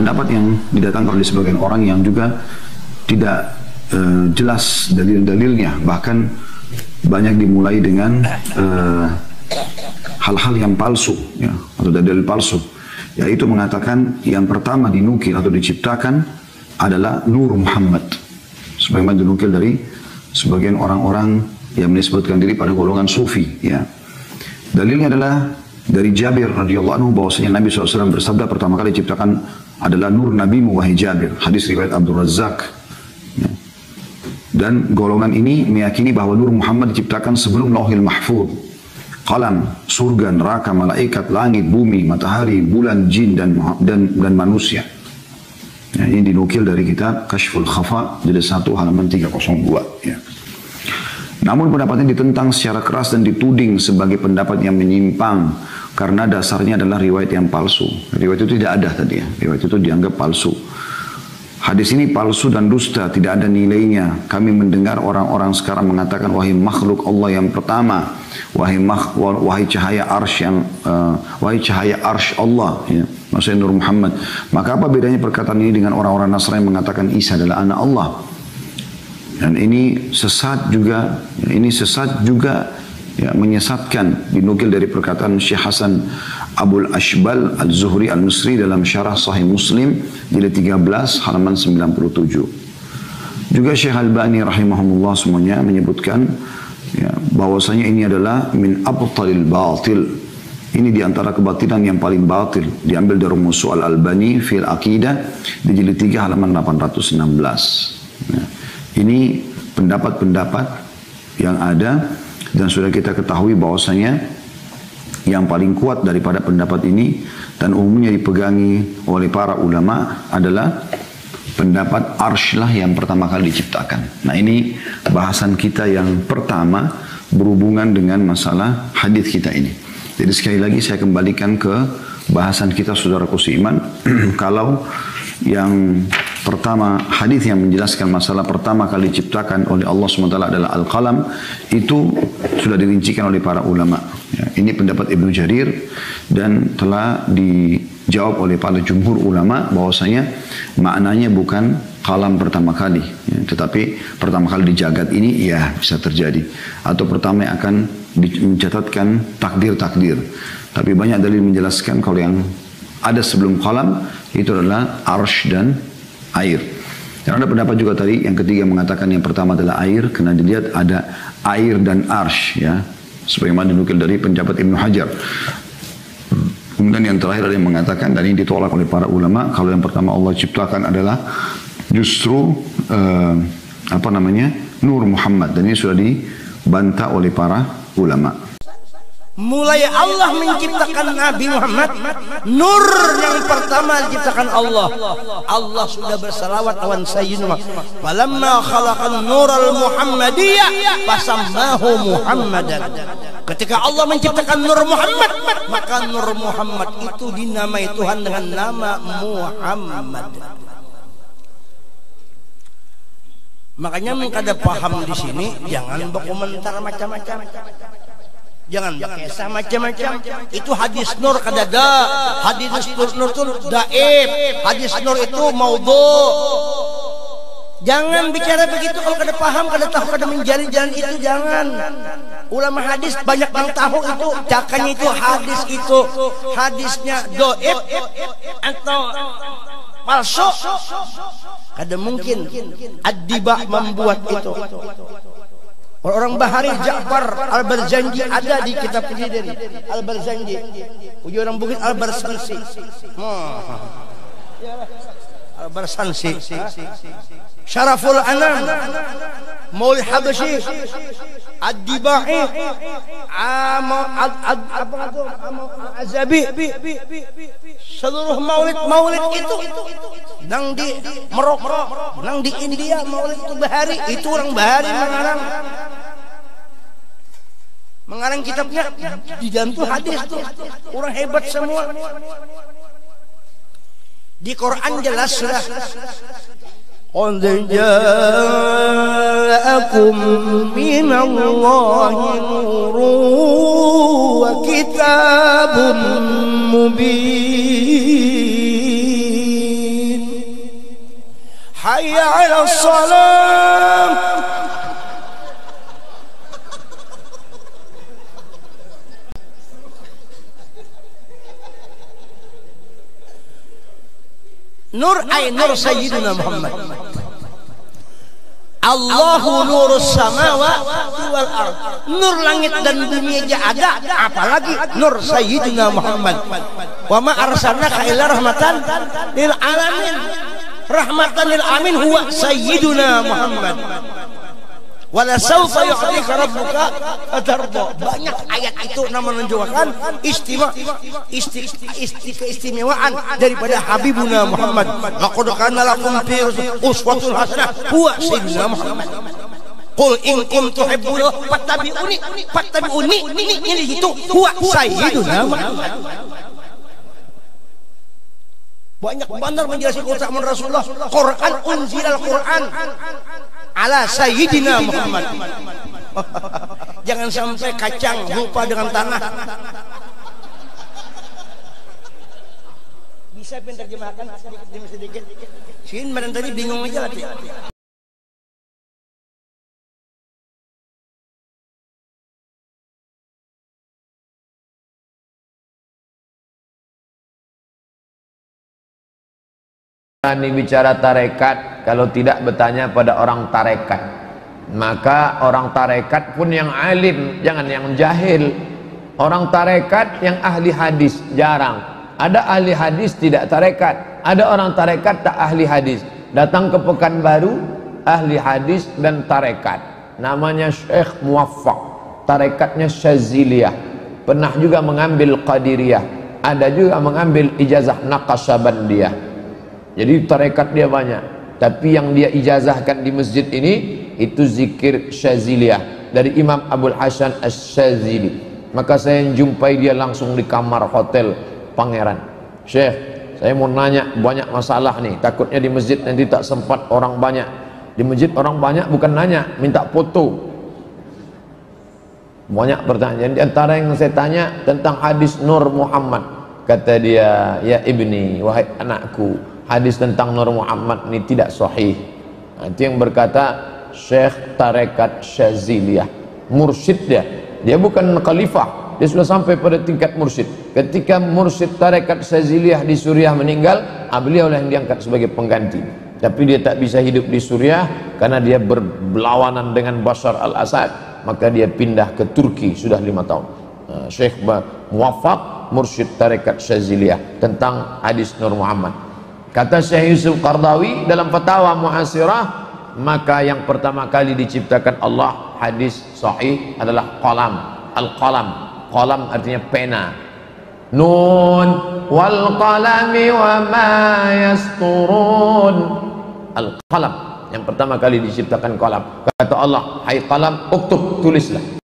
pendapat yang didatangkan oleh sebagian orang yang juga tidak jelas dalil-dalilnya, bahkan banyak dimulai dengan hal-hal yang palsu, ya, atau dalil palsu, yaitu mengatakan yang pertama dinukil atau diciptakan adalah Nur Muhammad, sebagaimana dinukil dari sebagian orang-orang yang menyebutkan diri pada golongan sufi. Ya. Dalilnya adalah dari Jabir radhiyallahu anhu bahwasanya Nabi SAW bersabda pertama kali diciptakan adalah Nur Nabi wahai Jabir, hadis riwayat Abdul Razzaq. Ya. Dan golongan ini meyakini bahwa Nur Muhammad diciptakan sebelum Lauhil Mahfuz, qalam, surga, neraka, malaikat, langit, bumi, matahari, bulan, jin dan manusia. Ya, ini dinukil dari kitab Kashful Khafa jilid 1 halaman 302. Ya. Namun pendapat ini ditentang secara keras dan dituding sebagai pendapat yang menyimpang karena dasarnya adalah riwayat yang palsu. Riwayat itu tidak ada tadi ya. Riwayat itu dianggap palsu. Hadis ini palsu dan dusta, tidak ada nilainya. Kami mendengar orang-orang sekarang mengatakan wahai makhluk Allah yang pertama, wahai cahaya arsy Allah, ya, maksudnya Nur Muhammad. Maka apa bedanya perkataan ini dengan orang-orang Nasrani yang mengatakan Isa adalah anak Allah? Dan ini sesat juga, ya, menyesatkan, dinukil dari perkataan Syekh Hasan Abul Ashbal Al-Zuhri Al-Misri dalam Syarah Sahih Muslim jilid 13 halaman 97. Juga Syekh Albani rahimahumullah semuanya menyebutkan, ya, bahwasanya ini adalah min abtalil batil. Ini diantara kebatilan yang paling batil, diambil dari Musu Al-Albani fil Aqidah di jilid 3 halaman 816. Ya. Ini pendapat-pendapat yang ada dan sudah kita ketahui bahwasanya yang paling kuat daripada pendapat ini dan umumnya dipegangi oleh para ulama adalah pendapat arsy lah yang pertama kali diciptakan. Nah, ini bahasan kita yang pertama berhubungan dengan masalah hadis kita ini. Jadi sekali lagi saya kembalikan ke bahasan kita saudaraku seiman. Kalau yang pertama, hadis yang menjelaskan masalah pertama kali diciptakan oleh Allah SWT adalah Al-Qalam, itu sudah dirincikan oleh para ulama. Ya, ini pendapat Ibnu Jarir dan telah dijawab oleh para jumhur ulama bahwasanya maknanya bukan qalam pertama kali, ya, tetapi pertama kali di jagat ini ya bisa terjadi, atau pertama yang akan mencatatkan takdir-takdir. Tapi banyak dalil menjelaskan kalau yang ada sebelum qalam itu adalah arsy dan air. Dan ada pendapat juga tadi yang ketiga mengatakan yang pertama adalah air, karena dilihat ada air dan arsy, ya, sebagaimana dinukil dari pendapat Ibnu Hajar. Kemudian yang terakhir ada yang mengatakan, dan ini ditolak oleh para ulama, kalau yang pertama Allah ciptakan adalah justru Nur Muhammad, dan ini sudah dibantah oleh para ulama. Mulai Allah menciptakan Nabi Muhammad, nur yang pertama diciptakan Allah. Allah sudah bersalawat awan sayyidina. Falamma khalaqan nural Muhammadiyah fasammahu Muhammadan. Ketika Allah menciptakan Nur Muhammad, maka Nur Muhammad itu dinamai Tuhan dengan nama Muhammad. Makanya kada paham di sini, jangan berkomentar macam-macam. Jangan berkisah macam-macam. Itu hadis nur kadada. Hadis nur itu daif. Hadis nur itu maudhu. Jangan bicara begitu kalau kada paham, kada tahu, kada menjalin jalan itu, jangan. Ulama hadis banyak yang tahu itu, cakanya itu hadis itu hadisnya daif atau palsu. Kada mungkin Ad-Diba membuat itu. Orang Bahari Ja'far Al-Barzanji ada di kitab Al-Jidari Al-Barzanji. Uji orang Bukit Al-Barsansi. Al-Barsansi. Syaraful Anam, Maulid Habasyi, Ad-Dibai, Azabi. Seluruh maulid itu nang di Maroko, nang di India, maulid itu Bahari, itu orang Bahari mengarang kitabnya, di dalam itu hadis tuh orang hebat semua. Di Quran jelas sudah, qad ja'akum minallahi nurun wa kitabun mubin. hayya 'alas salam. Nur ay nur Sayyidina Muhammad. Allahu nurus samawati wal ard. Nur langit dan bumi aja ada, apalagi nur Sayyidina Muhammad. Wa ma arsalnaka illa rahmatan lil alamin. Rahmatan lil alamin huwa Sayyidina Muhammad. Wala sawfa yu'tika rabbuka fatarda. Banyak ayat itu menunjukkan keistimewaan daripada Habibuna Muhammad. Laqad kana lakum fi uswatun hasanah huwa sayyidina Muhammad. Qul in kuntum tuhibbuna fattabi'uni ini itu huwa sayyiduna Muhammad. Banyak benar menjelaskan keutamaan Rasulullah. Quran unzilal Quran ala Sayyidina Muhammad. Jangan sampai kacang lupa dengan tanah. Bisa penterjemahkan sedikit demi sedikit. Sin badan tadi bingung aja tadi. Ini bicara tarekat, kalau tidak bertanya pada orang tarekat. Maka orang tarekat pun yang alim, jangan yang jahil. Orang tarekat yang ahli hadis jarang. Ada ahli hadis tidak tarekat, ada orang tarekat tak ahli hadis. Datang ke Pekanbaru, ahli hadis dan tarekat. Namanya Syekh Muwaffaq, tarekatnya Syaziliyah. Pernah juga mengambil Qadiriyah, ada juga mengambil ijazah Naqasabandiyah. Jadi tarekat dia banyak, tapi yang dia ijazahkan di masjid ini itu zikir Syaziliyah dari Imam Abul Hasan Asy-Syazili. Maka saya jumpai dia langsung di kamar hotel Pangeran. Syekh, saya mau nanya banyak masalah nih, takutnya di masjid nanti tak sempat orang banyak. Di masjid orang banyak bukan nanya, minta foto. Banyak pertanyaan. Di antara yang saya tanya tentang hadis Nur Muhammad. Kata dia, ya ibni, wahai anakku, hadis tentang Nur Muhammad ini tidak sahih. Itu yang berkata Syekh tarekat Syaziliyah, mursyid dia bukan khalifah, dia sudah sampai pada tingkat mursyid. Ketika mursyid tarekat Syaziliyah di Suriah meninggal, beliau yang diangkat sebagai pengganti. Tapi dia tak bisa hidup di Suriah karena dia berlawanan dengan Bashar al-Assad, maka dia pindah ke Turki sudah 5 tahun. Syekh Muwaffaq, mursyid tarekat Syaziliyah tentang hadis Nur Muhammad. Kata Syekh Yusuf Qardawi dalam Fatawa Mu'asirah, maka yang pertama kali diciptakan Allah hadis sahih adalah qalam. Al-qalam, qalam artinya pena. Nun wal qalami wa ma yasturun. Al-qalam, yang pertama kali diciptakan qalam. Kata Allah, hai qalam, uktub, tulislah.